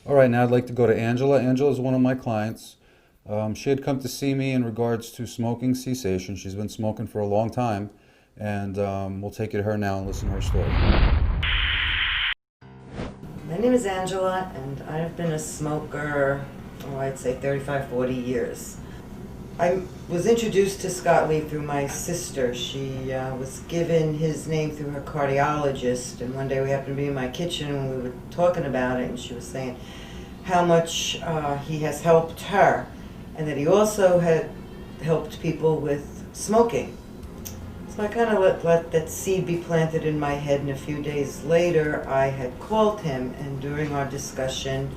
All right, now I'd like to go to Angela. Angela is one of my clients. She had come to see me in regards to smoking cessation. She's been smoking for a long time, and we'll take you to her now and listen to her story. My name is Angela, and I've been a smoker, I'd say 35, 40 years. I was introduced to Scott Lea through my sister. She was given his name through her cardiologist, and one day we happened to be in my kitchen and we were talking about it, and she was saying how much he has helped her, and that he also had helped people with smoking. So I kind of let that seed be planted in my head, and a few days later I had called him, and during our discussion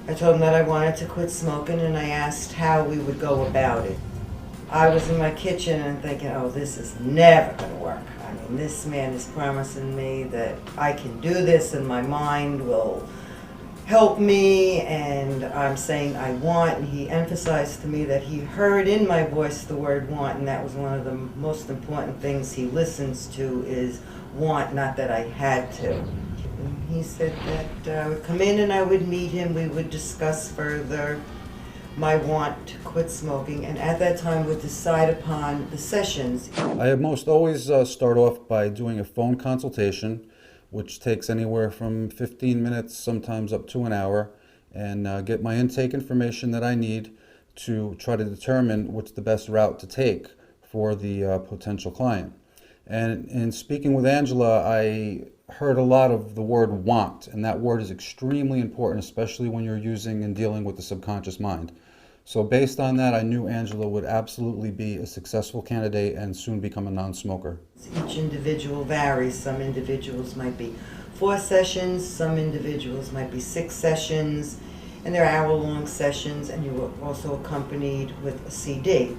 I told him that I wanted to quit smoking, and I asked how we would go about it. I was in my kitchen and thinking, oh, this is never going to work. I mean, this man is promising me that I can do this and my mind will help me, and I'm saying I want, and he emphasized to me that he heard in my voice the word want, and that was one of the most important things he listens to is want, not that I had to. And he said that I would come in and I would meet him, we would discuss further my want to quit smoking, and at that time would decide upon the sessions. I most always start off by doing a phone consultation, which takes anywhere from 15 minutes, sometimes up to an hour, and get my intake information that I need to try to determine what's the best route to take for the potential client. And in speaking with Angela, I heard a lot of the word want, and that word is extremely important, especially when you're using and dealing with the subconscious mind. So based on that, I knew Angela would absolutely be a successful candidate and soon become a non-smoker. Each individual varies. Some individuals might be 4 sessions, some individuals might be 6 sessions, and they're hour-long sessions, and you were also accompanied with a CD.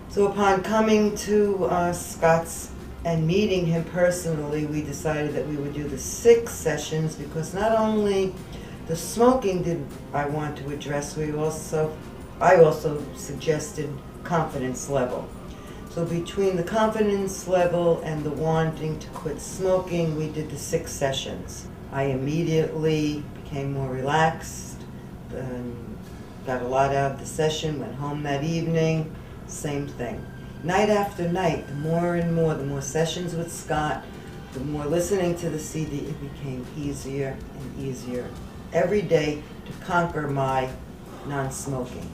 So upon coming to Scott's and meeting him personally, we decided that we would do the 6 sessions because not only the smoking did I want to address, I also suggested confidence level. So between the confidence level and the wanting to quit smoking, we did the 6 sessions. I immediately became more relaxed, got a lot out of the session, went home that evening, same thing. Night after night, the more sessions with Scott, the more listening to the CD, it became easier and easier every day to conquer my non-smoking.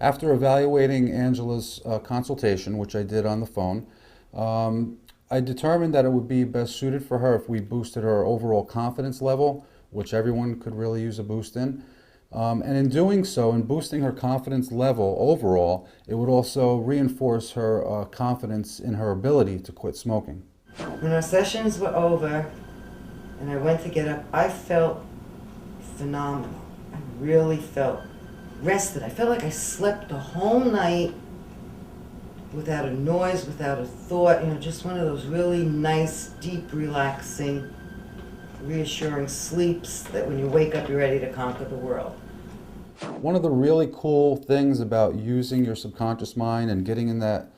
After evaluating Angela's consultation, which I did on the phone, I determined that it would be best suited for her if we boosted her overall confidence level, which everyone could really use a boost in. And in doing so, in boosting her confidence level overall, it would also reinforce her confidence in her ability to quit smoking. When our sessions were over and I went to get up, I felt phenomenal. I really felt rested. I felt like I slept the whole night without a noise, without a thought, just one of those really nice, deep, relaxing, reassuring sleeps that when you wake up, you're ready to conquer the world. One of the really cool things about using your subconscious mind and getting in that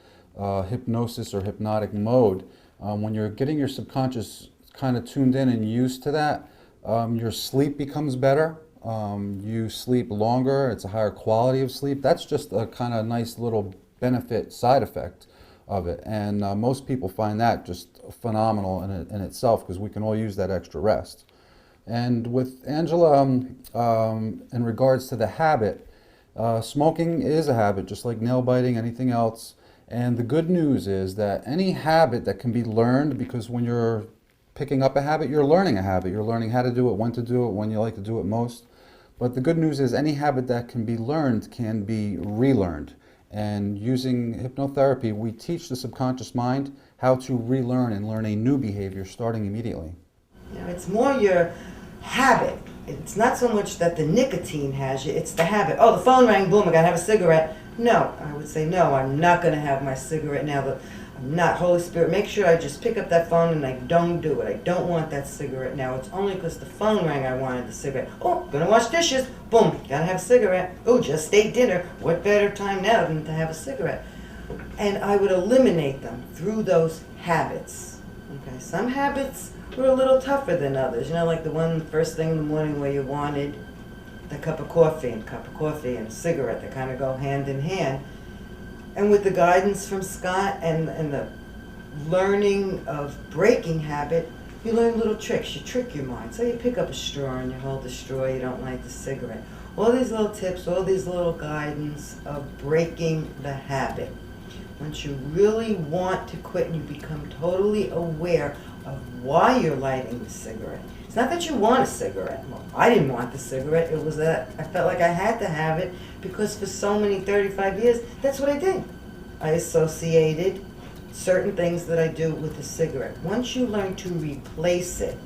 hypnosis or hypnotic mode, when you're getting your subconscious kind of tuned in and used to that, your sleep becomes better. You sleep longer. It's a higher quality of sleep. That's just a kind of nice little benefit side effect of it. And most people find that just phenomenal in itself because we can all use that extra rest. And with Angela, in regards to the habit, smoking is a habit, just like nail biting, anything else. And the good news is that any habit that can be learned, because when you're picking up a habit, you're learning a habit. You're learning how to do it, when to do it, when you like to do it most. But the good news is any habit that can be learned can be relearned. And using hypnotherapy, we teach the subconscious mind how to relearn and learn a new behavior starting immediately. It's more your habit. It's not so much that the nicotine has you, it's the habit. Oh, the phone rang, boom, I gotta have a cigarette. No, I would say no, I'm not gonna have my cigarette now. I'm not. Holy Spirit, make sure I just pick up that phone and I don't do it. I don't want that cigarette now. It's only because the phone rang I wanted the cigarette. Oh, gonna wash dishes, boom, gotta have a cigarette. Oh, just ate dinner. What better time now than to have a cigarette? And I would eliminate them through those habits. Okay, some habits were a little tougher than others. You know, like the one first thing in the morning where you wanted the cup of coffee and a cigarette that kind of go hand in hand. And with the guidance from Scott and the learning of breaking habit, you learn little tricks. You trick your mind. So you pick up a straw and you hold the straw, you don't light the cigarette. All these little tips, all these little guidance of breaking the habit. Once you really want to quit and you become totally aware of why you're lighting the cigarette. It's not that you want a cigarette. Well, I didn't want the cigarette. It was that I felt like I had to have it because for so many 35 years, that's what I did. I associated certain things that I do with the cigarette. Once you learn to replace it,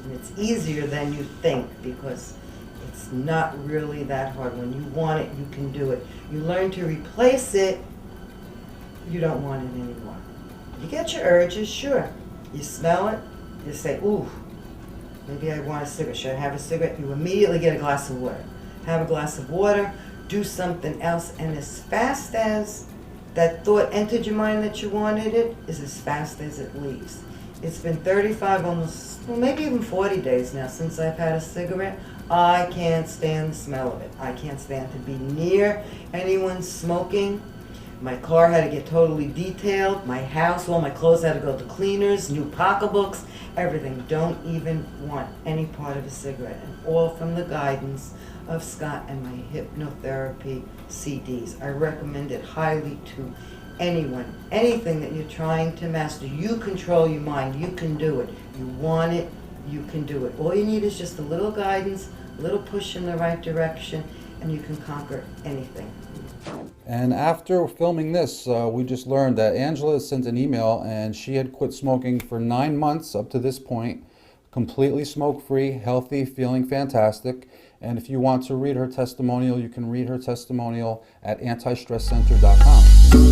and it's easier than you think because it's not really that hard. When you want it, you can do it. You learn to replace it, you don't want it anymore. You get your urges, sure. You smell it, you say, ooh, maybe I want a cigarette. Should I have a cigarette? You immediately get a glass of water. Have a glass of water, do something else, and as fast as that thought entered your mind that you wanted it, is as fast as it leaves. It's been 35, almost, well, maybe even 40 days now since I've had a cigarette. I can't stand the smell of it. I can't stand to be near anyone smoking. My car had to get totally detailed. My house, all my clothes had to go to cleaners, new pocketbooks, everything. Don't even want any part of a cigarette. And all from the guidance of Scott and my hypnotherapy CDs. I recommend it highly to anyone. Anything that you're trying to master, you control your mind. You can do it. You want it, you can do it. All you need is just a little guidance, a little push in the right direction, and you can conquer anything. And after filming this, we just learned that Angela sent an email and she had quit smoking for 9 months up to this point, completely smoke-free, healthy, feeling fantastic. And if you want to read her testimonial, you can read her testimonial at antistresscenter.com.